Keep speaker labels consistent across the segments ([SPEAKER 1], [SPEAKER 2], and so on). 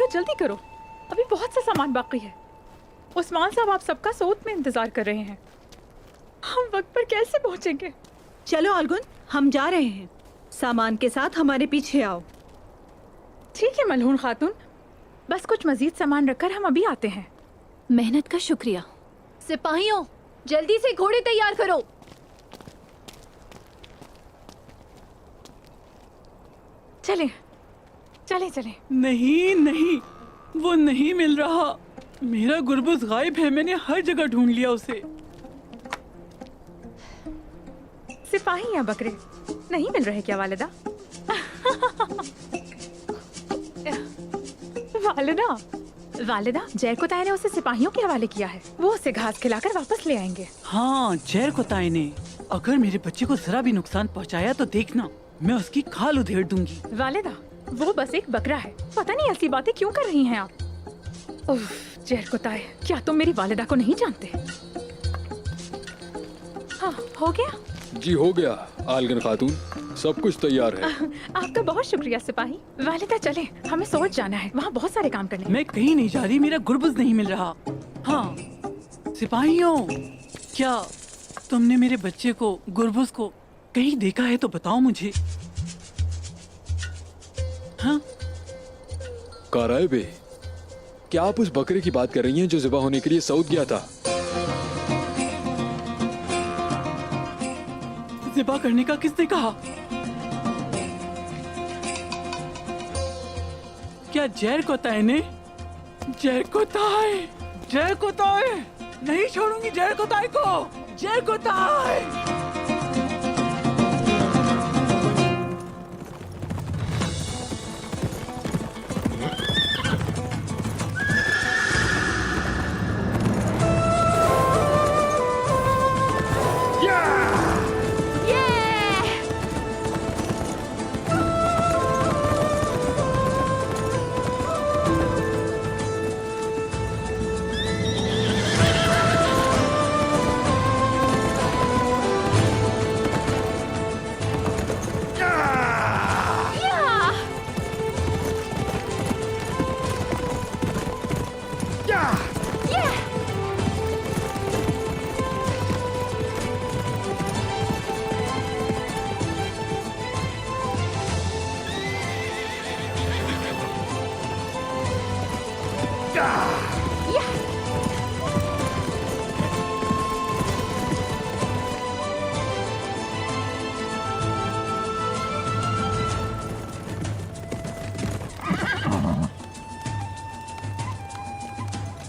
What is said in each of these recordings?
[SPEAKER 1] वालिदा जल्दी करो, अभी बहुत सा सामान बाकी है। उस्मान साहब आप सबका सोत में इंतजार कर रहे हैं। हम वक्त पर कैसे पहुंचेंगे?
[SPEAKER 2] चलो अलगुन, हम जा रहे हैं। सामान के साथ हमारे पीछे आओ।
[SPEAKER 1] ठीक है मलहून खातून, बस कुछ मजीद सामान रखकर हम अभी आते हैं।
[SPEAKER 3] मेहनत का शुक्रिया। सिपाहियों, जल्दी से घोड़े तैयार करो।
[SPEAKER 1] चले चले चले।
[SPEAKER 4] नहीं नहीं, वो नहीं मिल रहा। मेरा गुरबुज गायब है, मैंने हर जगह ढूंढ लिया उसे।
[SPEAKER 1] सिपाही या बकरे नहीं मिल रहे क्या वालिदा? वालिदा, वालिदा, जैर को ताया ने उसे सिपाहियों के हवाले किया है। वो उसे घास खिलाकर वापस ले आएंगे।
[SPEAKER 4] हाँ, जैर को ताए ने अगर मेरे बच्चे को जरा भी नुकसान पहुंचाया तो देखना, मैं उसकी खाल उधेड़ दूंगी।
[SPEAKER 1] वालिदा, वो बस एक बकरा है। पता नहीं ऐसी बातें क्यों कर रही हैं आप। उफ, जैर को ताए, क्या तुम मेरी वालिदा को नहीं जानते? हाँ, हो गया?
[SPEAKER 5] जी हो गया आलगन खातून, सब कुछ तैयार है।
[SPEAKER 1] आपका बहुत शुक्रिया सिपाही। वालिदा चले, हमें सोच जाना है, वहाँ बहुत सारे काम करने हैं।
[SPEAKER 4] मैं कहीं नहीं जा रही, मेरा गुरबुज नहीं मिल रहा। हाँ सिपाहियों, क्या तुमने मेरे बच्चे को, गुरबुज को कहीं देखा है तो बताओ मुझे। हाँ
[SPEAKER 5] काराए बे, क्या आप उस बकरे की बात कर रही हैं जो ज़िबा होने के लिए सऊद गया था?
[SPEAKER 4] ज़िबा करने का किसने कहा? क्या जैर को ताए ने? जैर को ताए, जैर को ताए, नहीं छोड़ूंगी जैर को ताए को, जैर को ताए।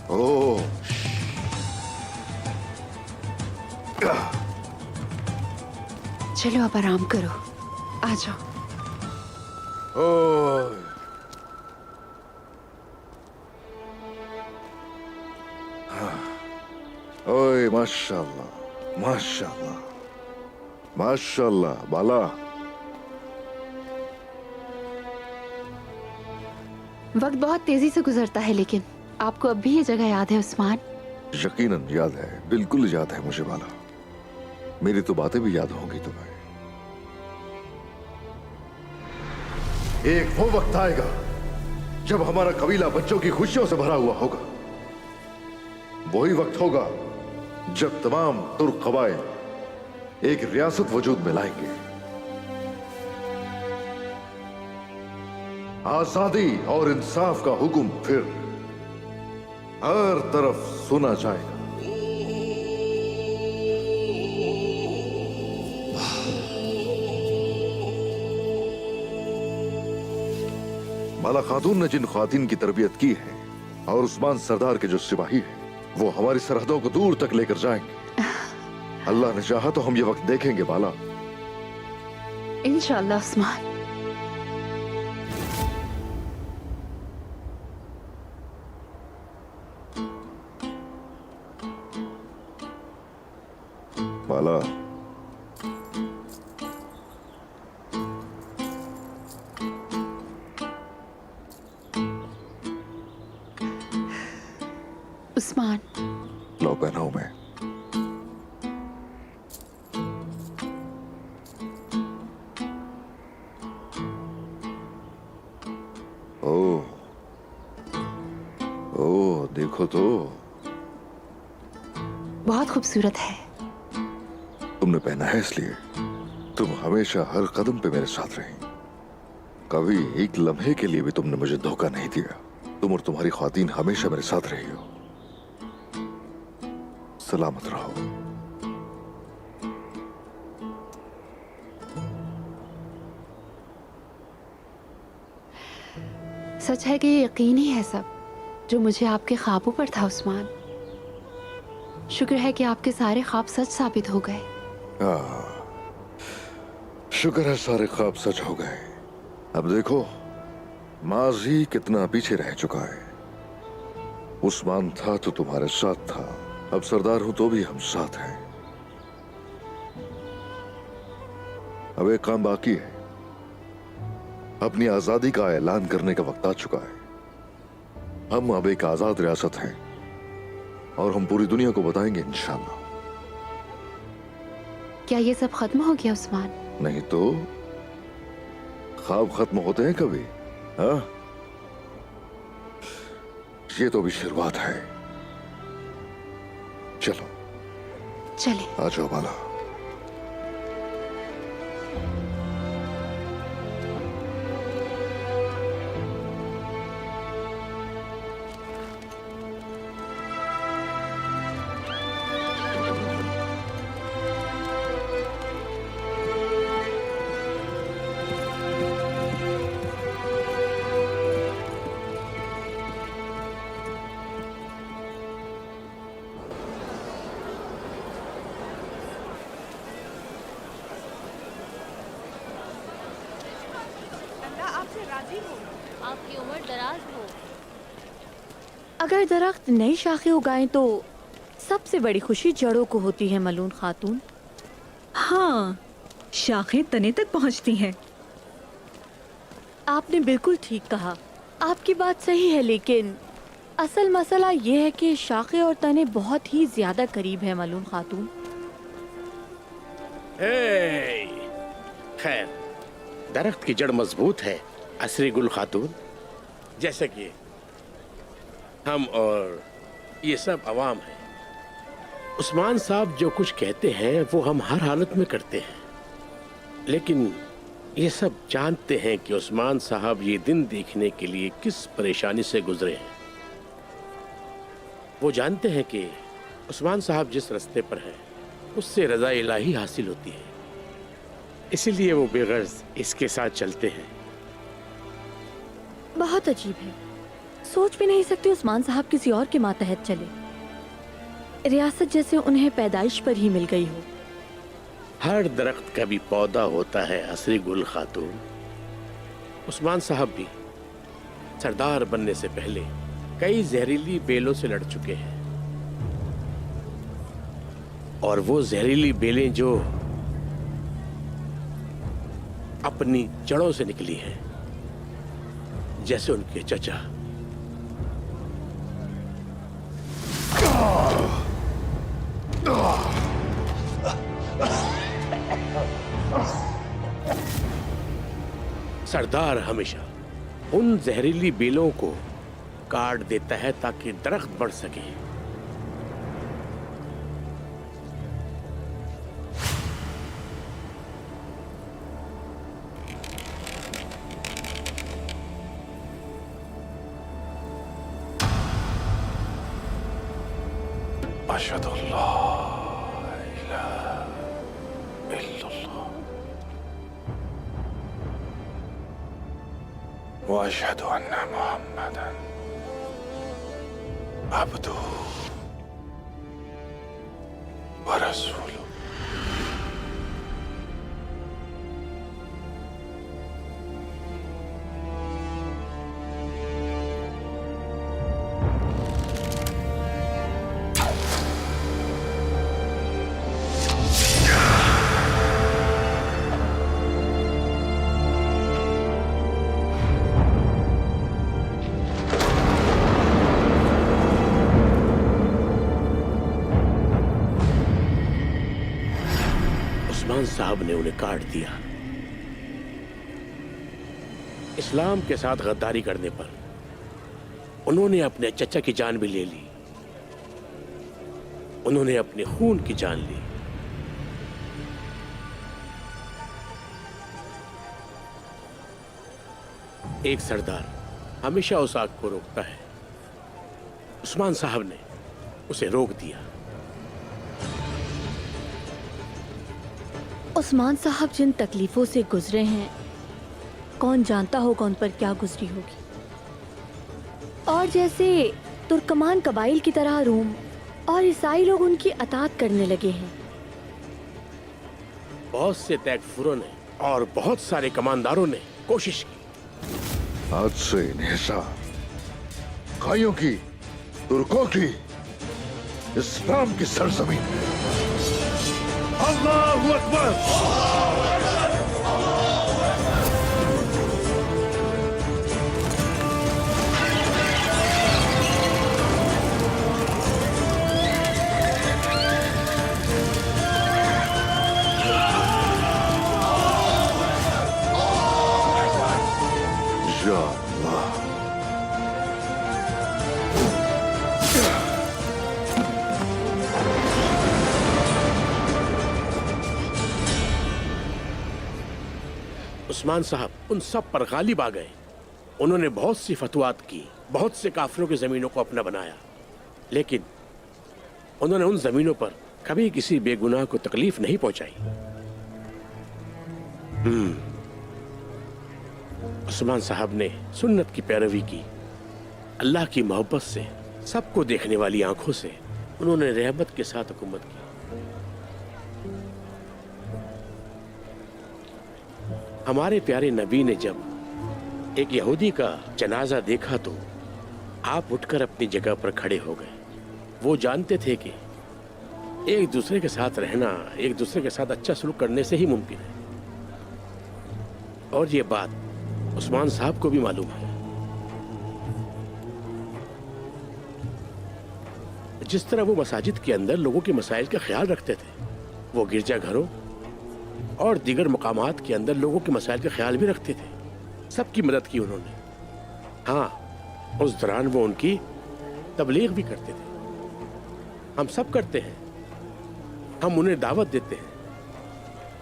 [SPEAKER 6] ओह,
[SPEAKER 3] चलो अब आराम करो, आ जाओ।
[SPEAKER 6] ओह, ओए माशाल्लाह, माशाल्लाह, माशाल्लाह बाला।
[SPEAKER 3] वक्त बहुत तेजी से गुजरता है, लेकिन आपको अब भी ये जगह याद है उस्मान?
[SPEAKER 6] यकीनन याद है, बिल्कुल याद है मुझे बाला। मेरी तो बातें भी याद होंगी तुम्हें। एक वो वक्त आएगा जब हमारा कबीला बच्चों की खुशियों से भरा हुआ होगा। वही वक्त होगा जब तमाम तुर्क कबाइल एक रियासत वजूद में लाएंगे। आजादी और इंसाफ का हुक्म फिर हर तरफ सुना जाएगा। माला खातून ने जिन ख्वातीन की तरबियत की है और उस्मान सरदार के जो सिपाही हैं, वो हमारी सरहदों को दूर तक लेकर जाएंगे। अल्लाह ने चाहा तो हम ये वक्त देखेंगे बाला।
[SPEAKER 3] इंशाअल्लाह उस्मान।
[SPEAKER 6] बाला,
[SPEAKER 3] उस्मान,
[SPEAKER 6] लो पहनाऊं मैं। ओह, देखो तो
[SPEAKER 3] बहुत खूबसूरत है।
[SPEAKER 6] तुमने पहना है इसलिए। तुम हमेशा हर कदम पे मेरे साथ रही। कभी एक लम्हे के लिए भी तुमने मुझे धोखा नहीं दिया। तुम और तुम्हारी ख्वातीन हमेशा मेरे साथ रही हो। सलामत रहो।
[SPEAKER 3] सच है कि ये यकीन ही है सब जो मुझे आपके ख्वाबों पर था उस्मान। शुक्र है कि आपके सारे ख्वाब सच साबित हो गए।
[SPEAKER 6] शुक्र है सारे ख्वाब सच हो गए। अब देखो माजी कितना पीछे रह चुका है। उस्मान था तो तुम्हारे साथ था, अब सरदार हूं तो भी हम साथ हैं। अब एक काम बाकी है। अपनी आजादी का ऐलान करने का वक्त आ चुका है। हम अब एक आजाद रियासत हैं और हम पूरी दुनिया को बताएंगे इंशाल्लाह।
[SPEAKER 3] क्या ये सब खत्म हो गया उस्मान?
[SPEAKER 6] नहीं तो ख्वाब खत्म होते हैं कभी? हाँ, ये तो भी शुरुआत है। चलो
[SPEAKER 3] चले।
[SPEAKER 6] आ जाओ बाला।
[SPEAKER 7] आपकी उम्र दराज हो। अगर दरख्त नई शाखें उगाएं तो सबसे बड़ी खुशी जड़ों को होती है मलून खातून।
[SPEAKER 2] हाँ, शाखें तने तक पहुंचती हैं।
[SPEAKER 7] आपने बिल्कुल ठीक कहा। आपकी बात सही है, लेकिन असल मसला ये है कि शाखें और तने बहुत ही ज्यादा करीब है मलून खातून।
[SPEAKER 8] खैर, दरख्त की जड़ मजबूत है असरी गुल खातून। जैसे कि हम और ये सब अवाम हैं। उस्मान साहब जो कुछ कहते हैं वो हम हर हालत में करते हैं, लेकिन ये सब जानते हैं कि उस्मान साहब ये दिन देखने के लिए किस परेशानी से गुजरे हैं। वो जानते हैं कि उस्मान साहब जिस रास्ते पर हैं उससे रज़ा इलाही हासिल होती है, इसीलिए वो बेगर्ज इसके साथ चलते हैं।
[SPEAKER 7] बहुत अजीब है, सोच भी नहीं सकती उस्मान साहब किसी और के मातहत चले। रियासत जैसे उन्हें पैदाइश पर ही मिल गई हो।
[SPEAKER 8] हर दरख्त का भी पौधा होता है असरी गुल खातून। उस्मान साहब भी सरदार बनने से पहले कई जहरीली बेलों से लड़ चुके हैं, और वो जहरीली बेलें जो अपनी जड़ों से निकली हैं, जैसे उनके चचा। सरदार हमेशा उन जहरीली बेलों को काट देता है ताकि दरख्त बढ़ सके।
[SPEAKER 9] अशहदु अल्ला इलाहा इल्लल्लाह व अशहदु अन्ना मुहम्मदन अब्दुहु व रसूलुहु।
[SPEAKER 8] उस्मान साहब ने उन्हें काट दिया। इस्लाम के साथ गद्दारी करने पर उन्होंने अपने चचा की जान भी ले ली। उन्होंने अपने खून की जान ली। एक सरदार हमेशा उस आग को रोकता है। उस्मान साहब ने उसे रोक दिया।
[SPEAKER 7] उस्मान साहब जिन तकलीफों से गुजरे हैं, कौन जानता होगा उन पर क्या गुजरी होगी। और जैसे तुर्कमान कबाइल की तरह रूम और ईसाई लोग उनकी अतात करने लगे हैं।
[SPEAKER 8] बहुत से तैकफुरों ने और बहुत सारे कमांडारों ने कोशिश की।
[SPEAKER 6] आज से इन्हें काइयों की, तुर्कों की, इस्लाम की सरजमीन में अल्लाहू अकबर। या अल्लाह।
[SPEAKER 8] उस्मान साहब उन सब पर गालिब आ गए। उन्होंने बहुत सी फतवात की, बहुत से काफिरों की जमीनों को अपना बनाया, लेकिन उन्होंने उन जमीनों पर कभी किसी बेगुनाह को तकलीफ नहीं पहुंचाई। उस्मान साहब ने सुन्नत की पैरवी की। अल्लाह की मोहब्बत से, सबको देखने वाली आंखों से उन्होंने रहमत के साथ हुकूमत की। हमारे प्यारे नबी ने जब एक यहूदी का जनाजा देखा तो आप उठकर अपनी जगह पर खड़े हो गए। वो जानते थे कि एक दूसरे के साथ रहना, एक दूसरे के साथ अच्छा सलूक करने से ही मुमकिन है। और ये बात उस्मान साहब को भी मालूम है। जिस तरह वो मसाजिद के अंदर लोगों के मसाइल का ख्याल रखते थे, वो गिरजाघरों और दीगर मकामात के अंदर लोगों के मसाइल का ख्याल भी रखते थे। सबकी मदद की उन्होंने। हाँ, उस दौरान वो उनकी तबलीग भी करते थे। हम सब करते हैं। हम उन्हें दावत देते हैं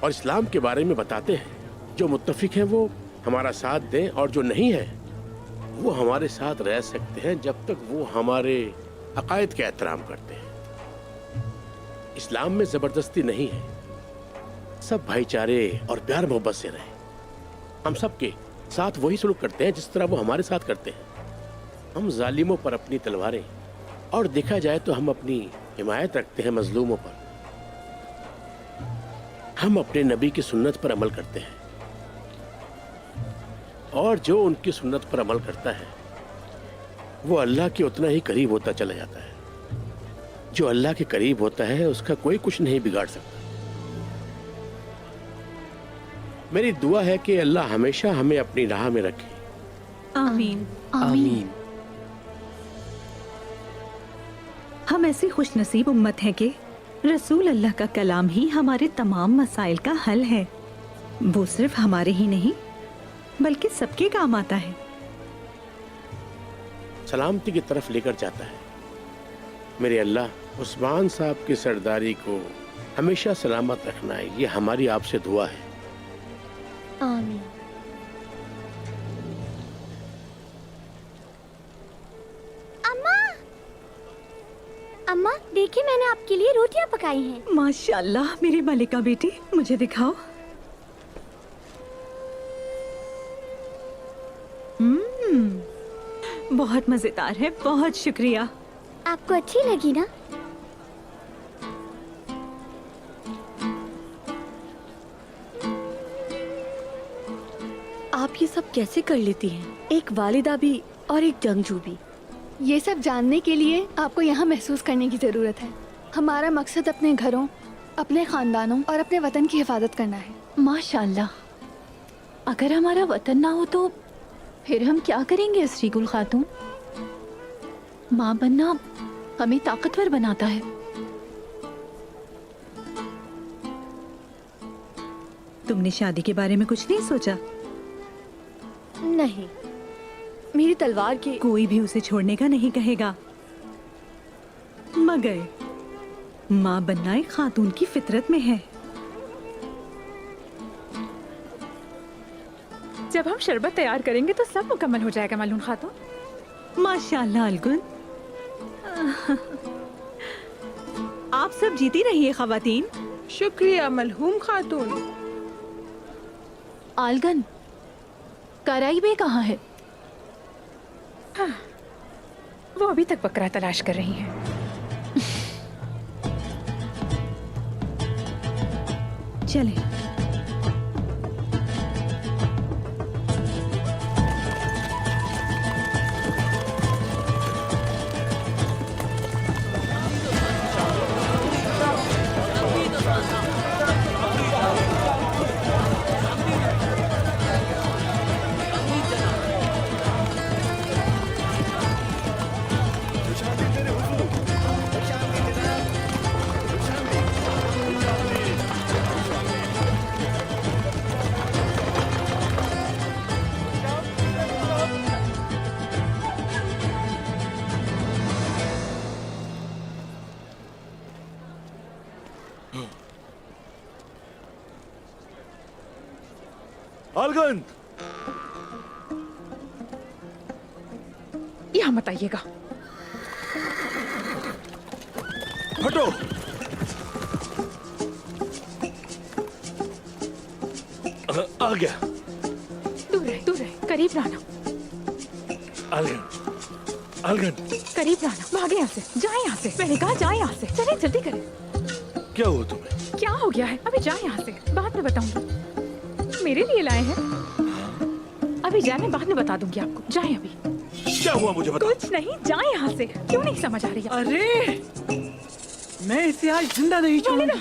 [SPEAKER 8] और इस्लाम के बारे में बताते हैं। जो मुत्तफिक हैं वो हमारा साथ दें और जो नहीं है वो हमारे साथ रह सकते हैं जब तक वो हमारे अकायद का एहतराम करते हैं। इस्लाम में ज़बरदस्ती नहीं है। सब भाईचारे और प्यार मोहब्बत से रहें। हम सब के साथ वही सलूक करते हैं जिस तरह वो हमारे साथ करते हैं। हम जालिमों पर अपनी तलवारें और देखा जाए तो हम अपनी हिमायत रखते हैं मजलूमों पर। हम अपने नबी की सुन्नत पर अमल करते हैं और जो उनकी सुन्नत पर अमल करता है वो अल्लाह के उतना ही करीब होता चला जाता है। जो अल्लाह के करीब होता है उसका कोई कुछ नहीं बिगाड़ सकता। मेरी दुआ है कि अल्लाह हमेशा हमें अपनी राह में रखे।
[SPEAKER 2] आमीन।
[SPEAKER 3] आमीन।
[SPEAKER 2] हम ऐसी खुशनसीब उम्मत हैं कि रसूल अल्लाह का कलाम ही हमारे तमाम मसाइल का हल है। वो सिर्फ हमारे ही नहीं बल्कि सबके काम आता है।
[SPEAKER 8] सलामती की तरफ लेकर जाता है। मेरे अल्लाह उस्मान साहब की सरदारी को हमेशा सलामत रखना है, ये हमारी आपसे दुआ है।
[SPEAKER 7] आमीन। अम्मा, अम्मा देखिए मैंने आपके लिए रोटियां पकाई हैं।
[SPEAKER 2] माशाल्लाह मेरी मलिका बेटी, मुझे दिखाओ। बहुत मजेदार है, बहुत शुक्रिया।
[SPEAKER 7] आपको अच्छी लगी ना? आप ये सब कैसे कर लेती हैं? एक वालिदा भी और एक जंगजू भी।
[SPEAKER 10] ये सब जानने के लिए आपको यहाँ महसूस करने की ज़रूरत है। हमारा मकसद अपने घरों, अपने ख़ानदानों और अपने वतन की हिफाजत करना है।
[SPEAKER 3] माशाल्लाह। अगर हमारा वतन ना हो तो फिर हम क्या करेंगे असरीगुल खातून? माँ बनना हमें ताकतवर बनाता है।
[SPEAKER 2] तुमने शादी के बारे में कुछ नहीं सोचा?
[SPEAKER 7] नहीं, मेरी तलवार की
[SPEAKER 2] कोई भी उसे छोड़ने का नहीं कहेगा, मगर माँ बनना एक खातून की फितरत में है।
[SPEAKER 1] जब हम शरबत तैयार करेंगे तो सब मुकम्मल हो जाएगा मलून खातून।
[SPEAKER 2] माशाल्लाह अलगुन। आप सब जीती रहिए खवातीन।
[SPEAKER 11] शुक्रिया मलहूम खातून।
[SPEAKER 3] आलगन, कराई बे कहाँ है?
[SPEAKER 1] हाँ, वो अभी तक बकरा तलाश कर रही हैं।
[SPEAKER 2] चलें।
[SPEAKER 6] अलगन,
[SPEAKER 1] यहाँ मत आइएगा।
[SPEAKER 6] हटो। आ गया।
[SPEAKER 1] दूर रहे, करीब लाना।
[SPEAKER 6] अलगन, अलगन,
[SPEAKER 1] करीब लाना। भागे यहाँ से, जाए यहाँ से। मैंने कहा जाए यहाँ से। चले जल्दी करें।
[SPEAKER 6] क्या हुआ तुम्हें?
[SPEAKER 1] क्या हो गया है? अभी जाए यहाँ से, बाद में बताऊंगी। मेरे लिए लाए हैं? अभी जाए, मैं बाद में बता दूंगी आपको। जाए अभी।
[SPEAKER 6] क्या हुआ मुझे बता।
[SPEAKER 1] कुछ नहीं, जाए यहाँ से। क्यों नहीं समझ आ रही है?
[SPEAKER 4] अरे मैं इसे आज जिंदा नहीं छोड़ूंगी।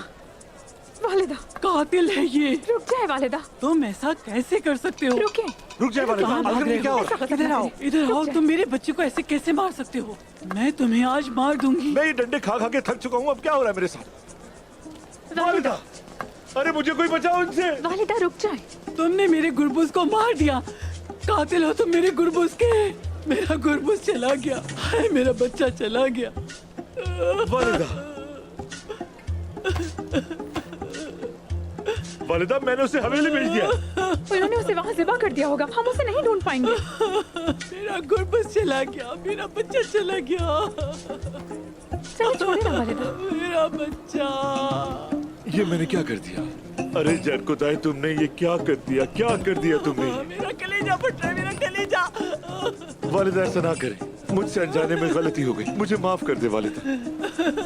[SPEAKER 1] वालिदा,
[SPEAKER 4] कातिल है ये।
[SPEAKER 1] रुक जाए वालिदा।
[SPEAKER 4] तुम ऐसा कैसे कर सकते हो?
[SPEAKER 1] रुके।
[SPEAKER 6] रुक जाए वालिदा।
[SPEAKER 4] कहाँ भाग रहे
[SPEAKER 6] क्या
[SPEAKER 4] हो?
[SPEAKER 6] हो रहा है?
[SPEAKER 4] इधर आओ, इधर आओ। तुम मेरे बच्चे को ऐसे कैसे मार सकते हो? मैं तुम्हें आज मार दूंगी।
[SPEAKER 6] मैं ये डंडे खा खा के थक चुका हूँ। अब क्या हो रहा है मेरे साथ? वालिदा, अरे मुझे कोई बचाओ इनसे।
[SPEAKER 1] वालिदा रुक जाए।
[SPEAKER 4] तुमने मेरे गुरबुज को मार दिया। कातिल हो तुम मेरे गुरबुज के। मेरा गुरबुज चला गया। हाय, मेरा बच्चा चला गया।
[SPEAKER 6] वालिदा, वालिदा, मैंने उसे हवेली भेज दिया।
[SPEAKER 1] उन्होंने उसे वहाँ ज़िबा कर दिया होगा। हम उसे नहीं ढूंढ पाएंगे।
[SPEAKER 4] मेरा गुरबुज चला गया, मेरा बच्चा चला गया।
[SPEAKER 1] चलो छोड़े ना वालिदा।
[SPEAKER 4] मेरा बच्चा।
[SPEAKER 6] ये मैंने क्या कर दिया? अरे जैन को दाए, तुमने ये क्या कर दिया? क्या कर दिया तुमने?
[SPEAKER 4] मेरा कलेजा फट रहा है, मेरा कलेजा।
[SPEAKER 6] वालिदा ऐसा ना करे। मुझसे अनजाने में गलती हो गई। मुझे माफ कर दे वालिदा।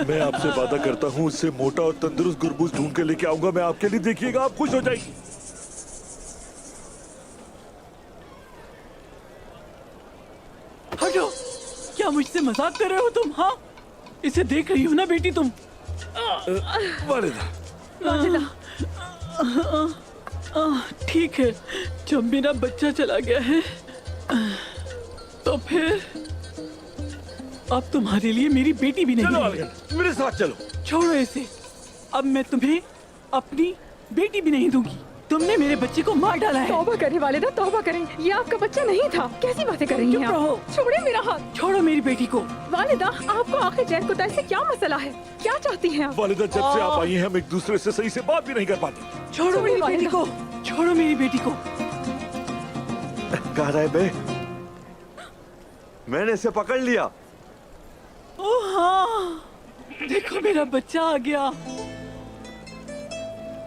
[SPEAKER 6] मैं आपसे वादा करता हूँ, उससे मोटा और तंदुरुस्त गुरबूज ढूंढ के लेके आऊंगा मैं आपके लिए। देखिएगा, आप खुश हो जाएगी।
[SPEAKER 4] हटो। क्या मुझसे मजाक कर रहे हो तुम? हाँ, इसे देख रही हो ना बेटी तुम?
[SPEAKER 6] वालिदा,
[SPEAKER 1] वालिदा,
[SPEAKER 4] ठीक है। जब मेरा बच्चा चला गया है तो फिर अब तुम्हारे लिए मेरी बेटी भी नहीं
[SPEAKER 6] चलो
[SPEAKER 4] है।
[SPEAKER 6] अलगन, मेरे साथ चलो।
[SPEAKER 4] छोड़ो इसे। अब मैं तुम्हें अपनी बेटी भी नहीं दूंगी। तुमने मेरे बच्चे को मार डाला है।
[SPEAKER 1] तौबा करें वालिदा, तौबा करें। ये आपका बच्चा नहीं था। कैसी बातें कर रही हैं
[SPEAKER 4] चुप रहो।
[SPEAKER 1] आप? छोड़े मेरा हाथ।
[SPEAKER 4] छोड़ो मेरी बेटी को।
[SPEAKER 1] वालिदा, आपको आखिर जैन कुताई से क्या मसला है? क्या चाहती हैं आप?
[SPEAKER 6] वालिदा, जब से आप आई हैं हम एक दूसरे से सही से बात भी नहीं कर पाते।
[SPEAKER 4] छोड़ो मेरी बेटी को। छोड़ो मेरी बेटी को।
[SPEAKER 12] कहाँ रहे बे? मैंने इसे पकड़ लिया।
[SPEAKER 4] ओह हाँ, देखो मेरा बच्चा आ गया।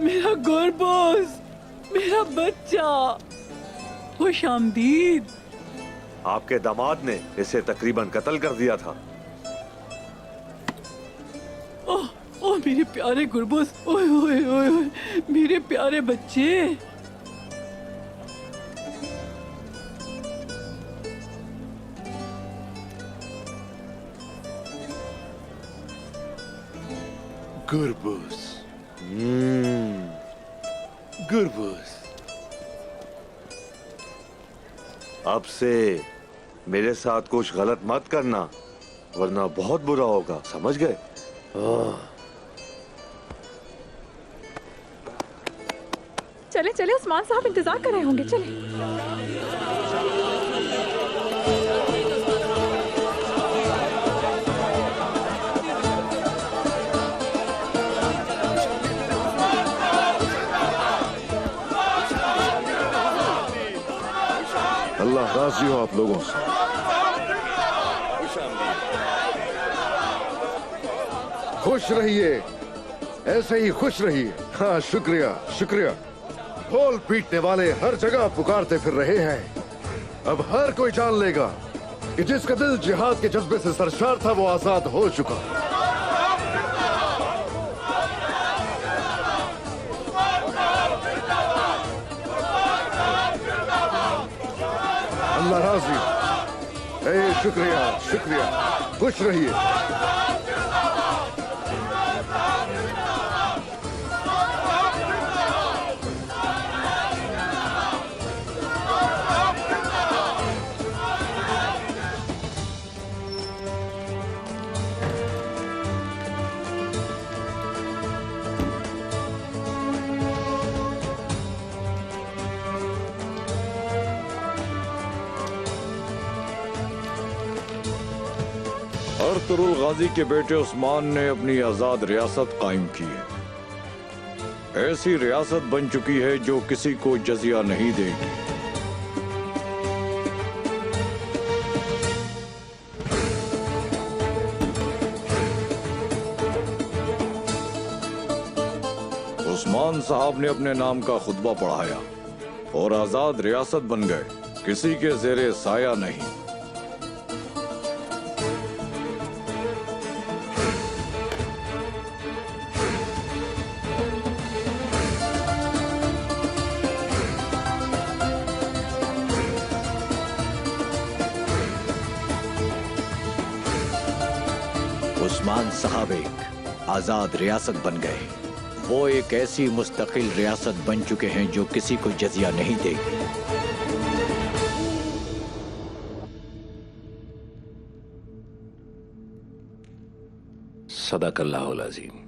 [SPEAKER 4] मेरा गुरबुज, मेरा बच्चा। खुश आमदीद।
[SPEAKER 12] आपके दामाद ने इसे तकरीबन कत्ल कर दिया था।
[SPEAKER 4] ओह ओह, मेरे प्यारे गुरबुज। ओए ओए ओए ओए, मेरे प्यारे बच्चे।
[SPEAKER 6] गुरबूज, गुरबूज।
[SPEAKER 12] अब से मेरे साथ कुछ गलत मत करना, वरना बहुत बुरा होगा, समझ गए?
[SPEAKER 1] चले चले, उस्मान साहब इंतजार कर रहे होंगे। चले।
[SPEAKER 6] अल्लाह राजी हो आप लोगों से। खुश रहिए, ऐसे ही खुश रहिए। हाँ, शुक्रिया शुक्रिया। ढोल पीटने वाले हर जगह पुकारते फिर रहे हैं। अब हर कोई जान लेगा कि जिसका दिल जिहाद के जज्बे से सरशार था वो आजाद हो चुका। अल्लाह राजी। शुक्रिया शुक्रिया। खुश रहिए।
[SPEAKER 12] अर्तुगरुल गाजी के बेटे उस्मान ने अपनी आजाद रियासत कायम की है। ऐसी रियासत बन चुकी है जो किसी को जजिया नहीं देगी। उस्मान साहब ने अपने नाम का खुतबा पढ़ाया और आजाद रियासत बन गए, किसी के जेरे साया नहीं।
[SPEAKER 13] उस्मान साहब एक आजाद रियासत बन गए। वो एक ऐसी मुस्तकिल रियासत बन चुके हैं जो किसी को जजिया नहीं देगी।
[SPEAKER 8] सदाकल्लाहुल अज़ीम।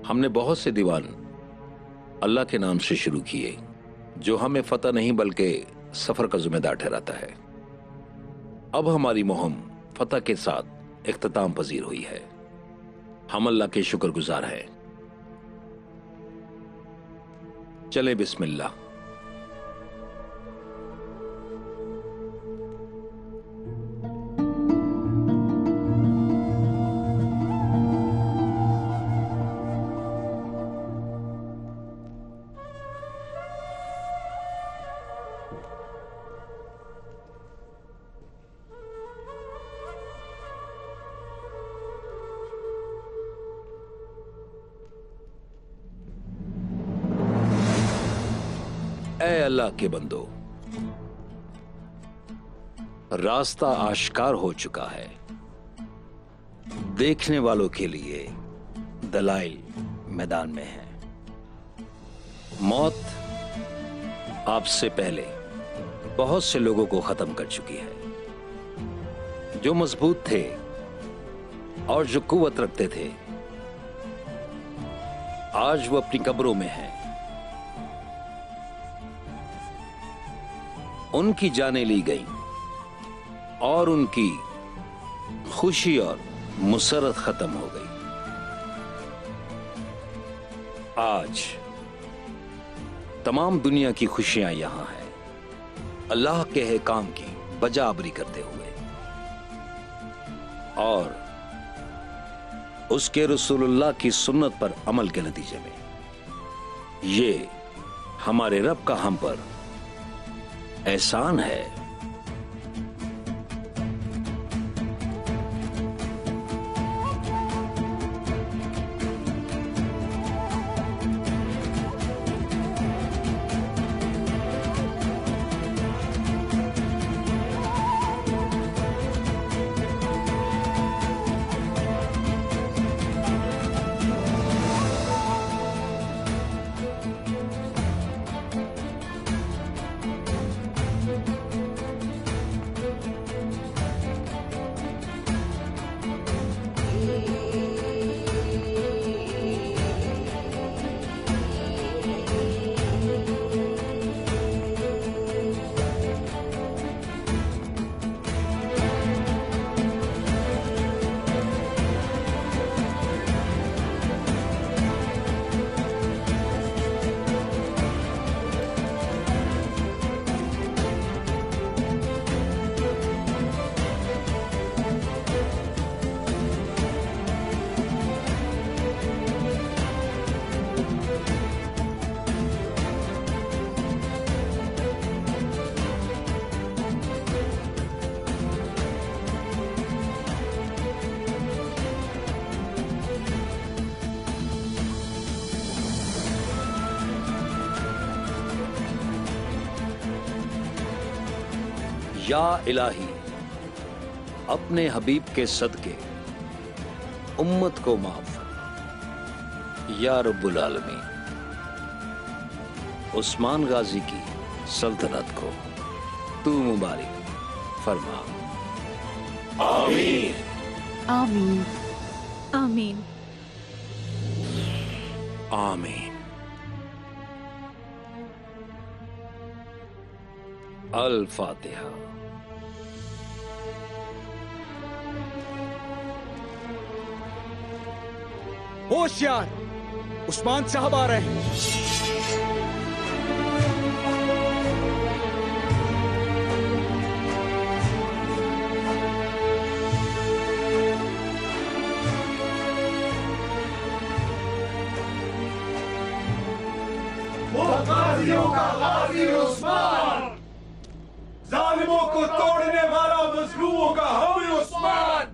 [SPEAKER 8] हमने बहुत से दीवान अल्लाह के नाम से शुरू किए जो हमें फतह नहीं बल्कि सफर का जिम्मेदार ठहराता है। अब हमारी मुहिम फतह के साथ इख्तिताम पजीर हुई है। हम अल्लाह के शुक्रगुजार हैं। चले बिस्मिल्लाह। ऐ अल्लाह के बंदो, रास्ता आश्कार हो चुका है। देखने वालों के लिए दलाइल मैदान में है। मौत आपसे पहले बहुत से लोगों को खत्म कर चुकी है। जो मजबूत थे और जो कुव्वत रखते थे, आज वो अपनी कब्रों में हैं। उनकी जानें ली गई और उनकी खुशी और मुसरत खत्म हो गई। आज तमाम दुनिया की खुशियां यहां हैं, अल्लाह के अहकाम की बजाबरी करते हुए और उसके रसूलुल्लाह की सुन्नत पर अमल के नतीजे में। ये हमारे रब का हम पर एहसान है।
[SPEAKER 13] या इलाही, अपने हबीब के सदके उम्मत को माफ या रब्बुल आलमीन, उस्मान गाजी की सल्तनत को तू मुबारक फरमा। आमीन
[SPEAKER 3] आमीन
[SPEAKER 2] आमीन
[SPEAKER 13] आमीन। अल फातिहा।
[SPEAKER 12] होशियार, उस्मान साहब आ रहे हैं।
[SPEAKER 9] गाजियों का गाजी उस्मान, जालिमों को तोड़ने वाला मजलूमों का हामी उस्मान,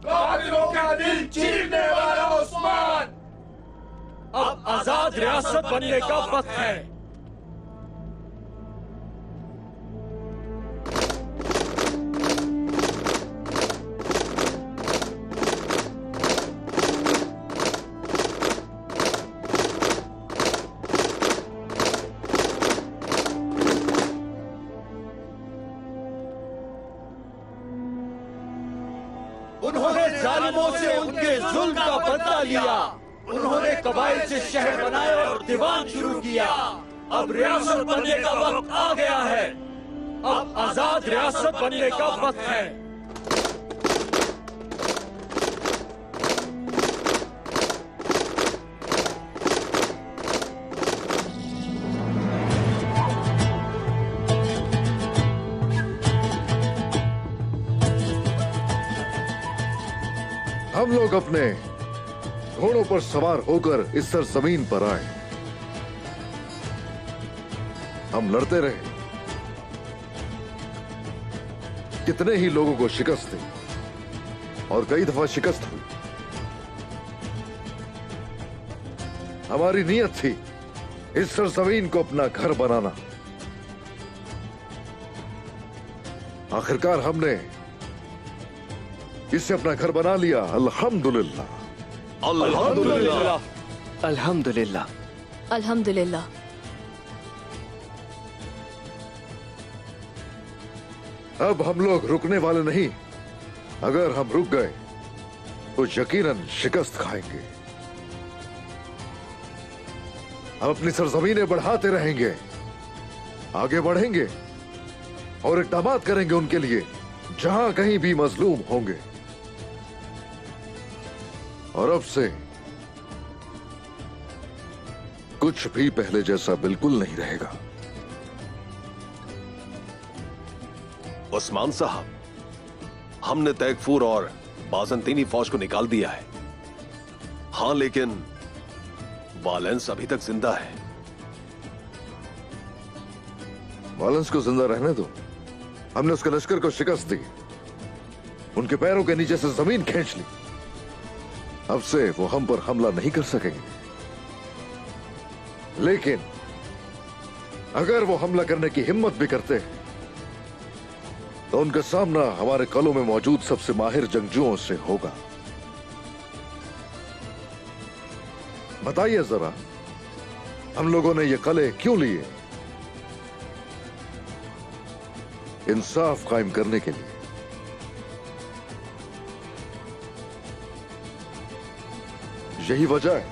[SPEAKER 9] कातिलों का दिल चीरने वाला उस्मान।
[SPEAKER 12] अब आजाद रियासत बनने का वक्त है।
[SPEAKER 13] उन्होंने जालिमों से उनके जुल्म का बदला लिया। उन्होंने कबाइल से शहर बनाए और दीवान शुरू किया। अब रियासत बनने का वक्त आ गया है। अब आजाद रियासत बनने का वक्त है।
[SPEAKER 6] हम लोग अपने घोड़ों पर सवार होकर इस सरजमीन पर आए। हम लड़ते रहे, कितने ही लोगों को शिकस्त दी और कई दफा शिकस्त हुई। हमारी नीयत थी इस सरजमीन को अपना घर बनाना। आखिरकार हमने इसे अपना घर बना लिया। अल्हम्दुलिल्लाह
[SPEAKER 13] अल्हम्दुलिल्लाह
[SPEAKER 7] अल्हम्दुलिल्लाह अल्हम्दुलिल्लाह।
[SPEAKER 6] अब हम लोग रुकने वाले नहीं। अगर हम रुक गए तो यकीनन शिकस्त खाएंगे। हम अपनी सरजमीनें बढ़ाते रहेंगे, आगे बढ़ेंगे और इक़दामात करेंगे उनके लिए जहां कहीं भी मजलूम होंगे। और अब से कुछ भी पहले जैसा बिल्कुल नहीं रहेगा।
[SPEAKER 9] उस्मान साहब, हमने तैगफूर और बाजंतीनी फौज को निकाल दिया है। हाँ, लेकिन वालेंस अभी तक जिंदा है।
[SPEAKER 6] वालेंस को जिंदा रहने दो। हमने उसके लश्कर को शिकस्त दी, उनके पैरों के नीचे से जमीन खींच ली। अब से वो हम पर हमला नहीं कर सकेंगे। लेकिन अगर वो हमला करने की हिम्मत भी करते हैं तो उनका सामना हमारे कलों में मौजूद सबसे माहिर जंगजुओं से होगा। बताइए जरा, हम लोगों ने ये कले क्यों लिए? इंसाफ कायम करने के लिए। यही वजह है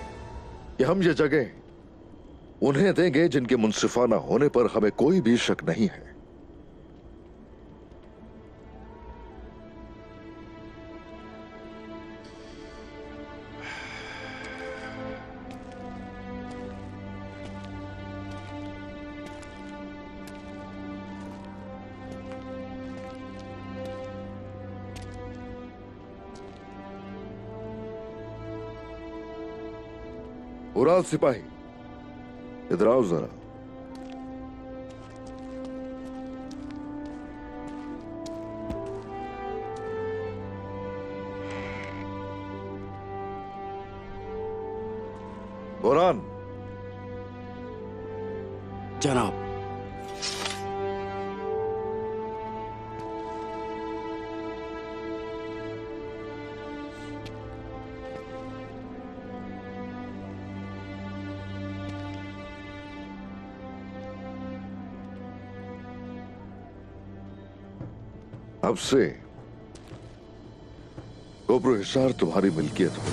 [SPEAKER 6] कि हम ये जगह उन्हें देंगे जिनके मुंसिफाना होने पर हमें कोई भी शक नहीं है। उराल सिपाही, इधर आओ जरा। बुरहान,
[SPEAKER 14] जनाब।
[SPEAKER 6] अब से कोबरो हिसार तुम्हारी मिल्कियत हो।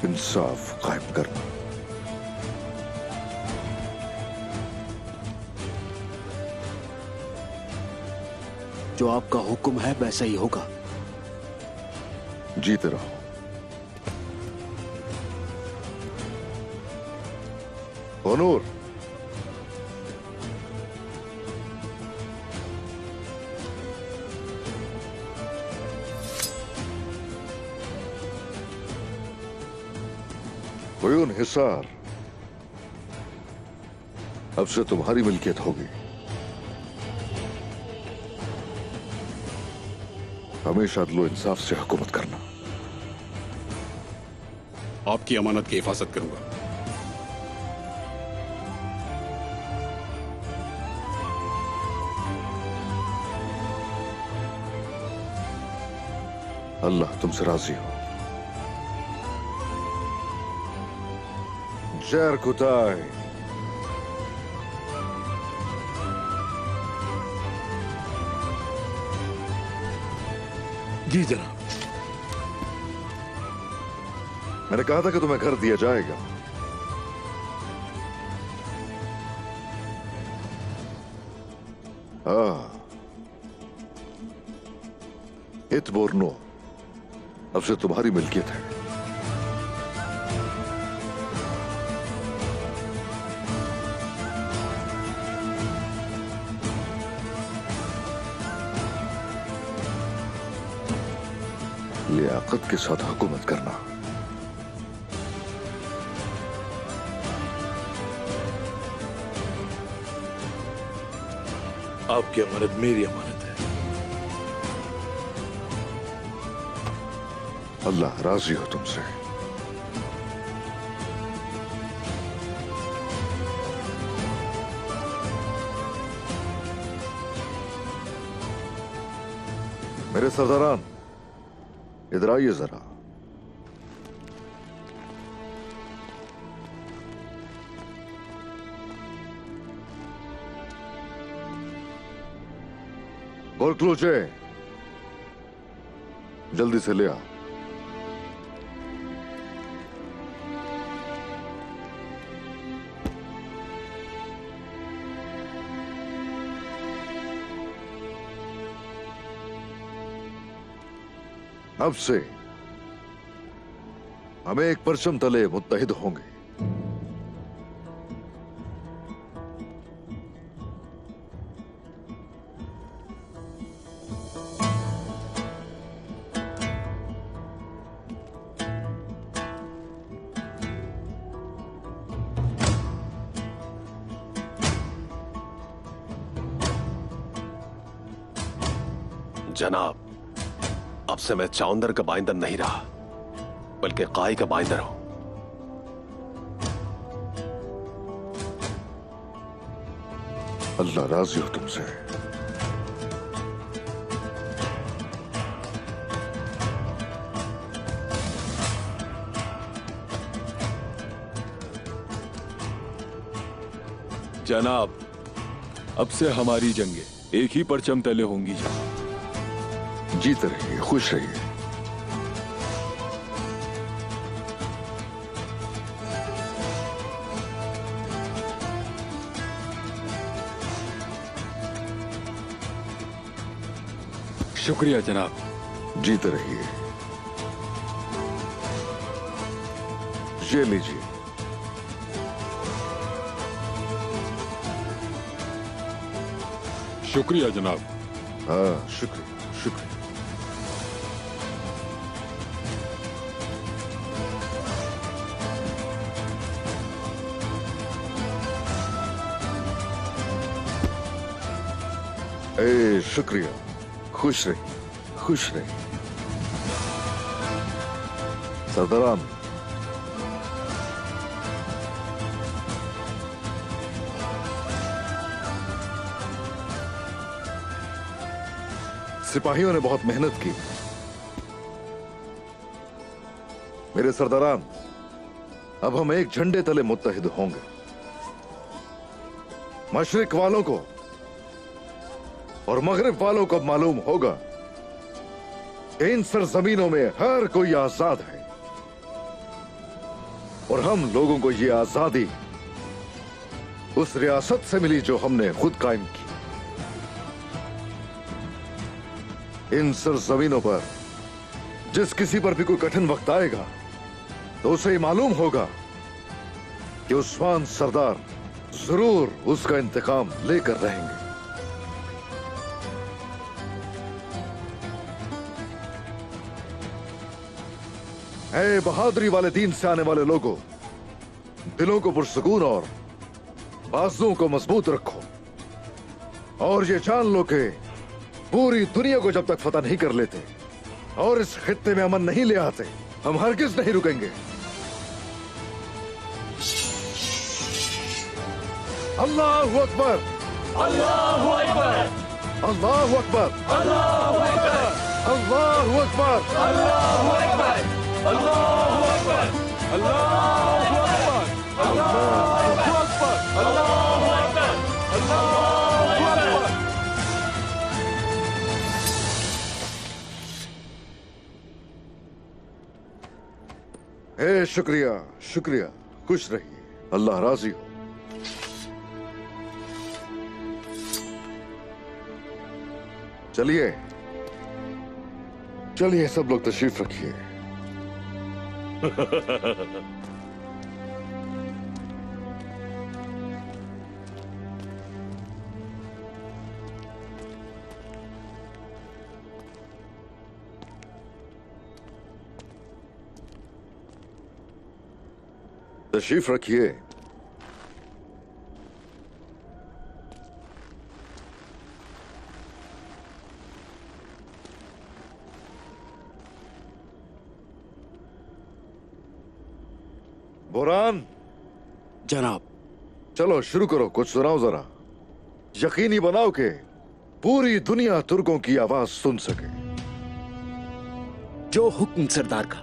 [SPEAKER 6] इंसाफ कायम करना।
[SPEAKER 13] जो आपका हुक्म है वैसा ही होगा।
[SPEAKER 6] जीते रहो। ओनूर, हुयून हिसार अब से तुम्हारी मिल्कियत होगी। हमेशा अदलो इंसाफ से हुकूमत करना।
[SPEAKER 14] आपकी अमानत की हिफाजत करूंगा।
[SPEAKER 6] अल्लाह तुमसे राजी हो। जैर कुताई।
[SPEAKER 14] जी जनाब।
[SPEAKER 6] मैंने कहा था कि तुम्हें घर दिया जाएगा। इत बोर्नो अब से तुम्हारी मिल्कियत है। लियाकत के साथ हुकूमत करना।
[SPEAKER 14] आपकी अमानत मेरी अमानत है।
[SPEAKER 6] अल्लाह राजी हो तुमसे। मेरे सरदारान, इधर आइए जरा। गोरक्लूचे जल्दी से ले आ। अब से हमें एक परचम तले मुत्तहिद होंगे।
[SPEAKER 9] जनाब, अब से मैं चौंदर का बाइंदर नहीं रहा, बल्कि काई का बाइंदर हूं।
[SPEAKER 6] अल्लाह राजी हो तुमसे।
[SPEAKER 5] जनाब, अब से हमारी जंगें एक ही परचम तले होंगी।
[SPEAKER 6] जीते रहिए, खुश रहिए।
[SPEAKER 5] शुक्रिया जनाब।
[SPEAKER 6] जीते रहिए। ये लीजिए।
[SPEAKER 5] शुक्रिया जनाब।
[SPEAKER 6] हाँ, शुक्रिया शुक्रिया। ए, शुक्रिया। खुश रहिए, खुश रहिए। सरदारान, सिपाहियों ने बहुत मेहनत की। मेरे सरदारान, अब हम एक झंडे तले मुत्तहिद होंगे। मशरिक वालों को और मगरिब वालों को मालूम होगा कि इन सरजमीनों में हर कोई आजाद है और हम लोगों को ये आजादी उस रियासत से मिली जो हमने खुद कायम की। इन सरजमीनों पर जिस किसी पर भी कोई कठिन वक्त आएगा तो उसे मालूम होगा कि उस्मान सरदार जरूर उसका इंतकाम लेकर रहेंगे। ऐ बहादुरी वाले दीन से आने वाले लोगों, दिलों को पुरसुकून और बाजुओं को मजबूत रखो और ये जान लो कि पूरी दुनिया को जब तक फतह नहीं कर लेते और इस खित्ते में अमन नहीं ले आते, हम हरगिज नहीं रुकेंगे। अल्लाहु अकबर,
[SPEAKER 13] अल्लाहु अकबर,
[SPEAKER 6] अल्लाहु अकबर,
[SPEAKER 13] अल्लाहु अकबर,
[SPEAKER 6] अल्लाहु अकबर,
[SPEAKER 13] अल्लाहु अकबर, अल्लाहु अकबर, अल्लाहु अकबर, अल्लाहु अकबर, अल्लाहु अकबर, अल्लाहु अकबर।
[SPEAKER 6] शुक्रिया शुक्रिया, खुश रहिए, अल्लाह राजी हो। चलिए चलिए, सब लोग तशरीफ रखिए। तशरीफ रखिए। बुरहान
[SPEAKER 14] जनाब।
[SPEAKER 6] चलो शुरू करो, कुछ सुनाओ जरा। यकीनी बनाओ कि पूरी दुनिया तुर्कों की आवाज सुन सके।
[SPEAKER 14] जो हुक्म सरदार का।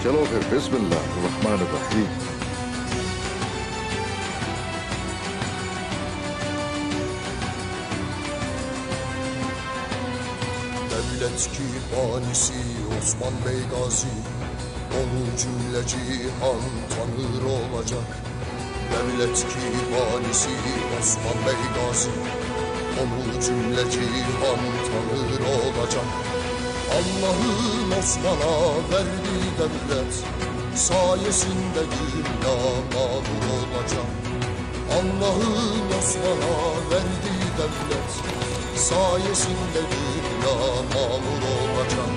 [SPEAKER 6] चलो फिर, बिस्मिल्लाह रहमान रहीम।
[SPEAKER 15] Devlet ki banisi Osman Bey Gazi, onu cümle cihan tanır olacak. Devlet ki banisi Osman Bey Gazi, onu cümle cihan tanır olacak. Allah'ın Osman'a verdiği devlet sayesinde dünya mağdur olacak. Allah'ın Osman'a verdiği devlet sayesinde dünya mağdur olacak.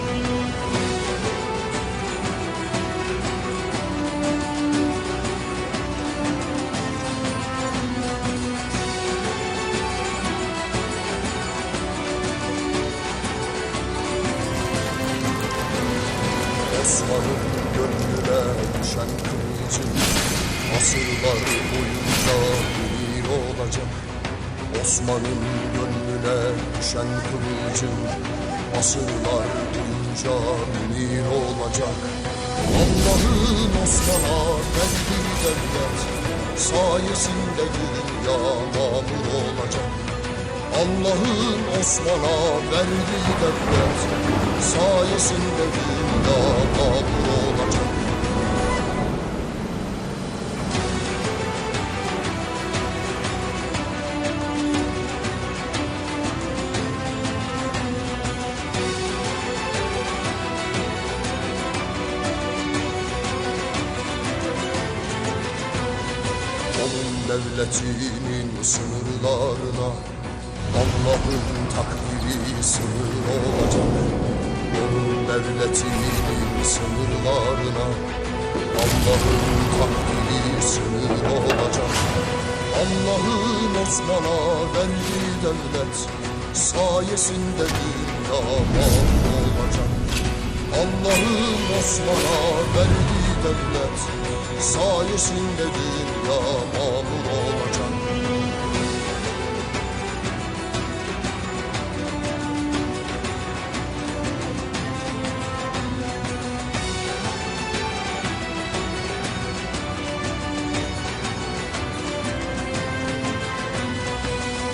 [SPEAKER 15] Osman'ın gönlüne düşen kılıcı asırlar boyunca bir olacak. Osman'ın gönlüne düşen kılıcı asırlar boyunca bir olacak. Allah'ın Osman'a verdiği devlet sayesinde dünya mamur olacak. Allah'ın Osman'a verdiği devlet sayesinde dünya mamur olacak. Devletinin sınırlarına Allah'ın takdiri sınır olacak. Onun devletinin sınırlarına Allah'ın takdiri sınır olacak. Allah'ın Osman'a verdiği devlet sayesinde dünya mamur olacak. Allah'ın Osman'a verdiği devlet sayesinde dünya mamur olacak.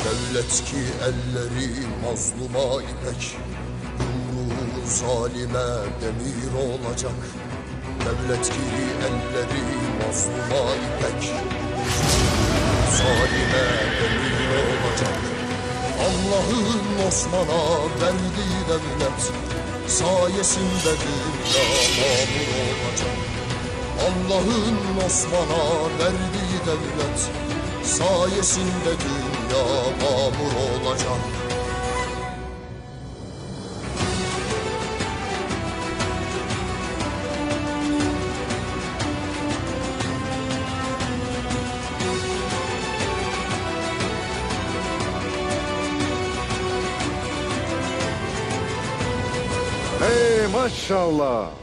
[SPEAKER 15] Devlet ki elleri mazluma ipek, yumruğu zalime demir olacak. Devlet ki elleri mazluma ipek, yumruğu zalime demir olacak. Allah'ın Osman'a verdiği devlet sayesinde dünya mamur olacak. Allah'ın Osman'a verdiği devlet sayesinde dünya mamur olacak.
[SPEAKER 6] Hey maşallah.